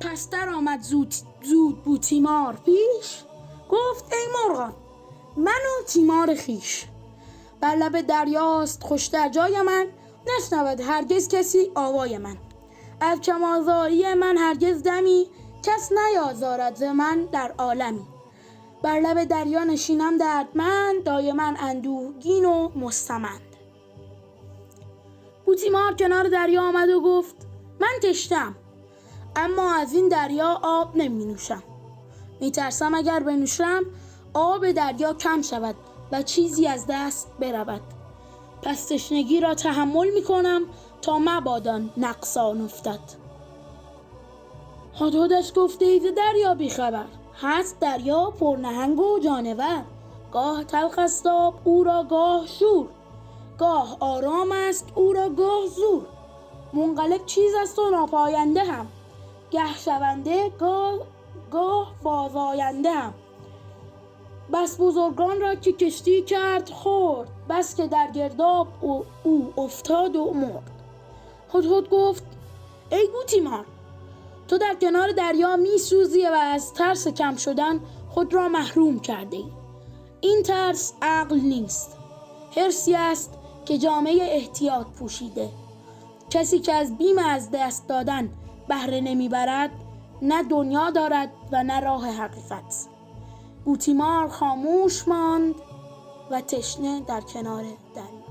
پس در آمد زود بوتیمار پیش، گفت ای مرغان من و تیمار خویش. بر لب دریاست خوشتر جای من، نشنود هرگز کسی آوای من. از کمازاری من هرگز دمی، کس نیازارد ز من در عالمی. بر لب دریا نشینم دردمند، دایما اندوهگین و مستمند. بوتیمار کنار دریا آمد و گفت من تشنه‌ام، اما از این دریا آب نمی نوشم. می ترسم اگر بنوشم آب دریا کم شود و چیزی از دست برود. پس تشنگی را تحمل می کنم تا مبادا نقصان افتد. هدهدش گفت ای ز دریا بی خبر، هست دریا پر نهنگ و جانور. گاه تلخ است آب او را گاه شور، گاه آرام است او را گاه زور. منقلب چیز است و ناپاینده هم، گه شونده گاه بازآینده هم. بس بزرگان را که کشتی کرد خرد، بس که در گرداب او افتاد و مرد. هدهد گفت ای بوتیمار، تو در کنار دریا می سوزی و از ترس کم شدن خود را محروم کرده ای. این ترس عقل نیست، حرصی است که جامه احتیاط پوشیده. کسی که از بیم از دست دادن بهره نمی برد، نه دنیا دارد و نه راه حقیقت. بوتیمار خاموش ماند و تشنه در کنار دریا.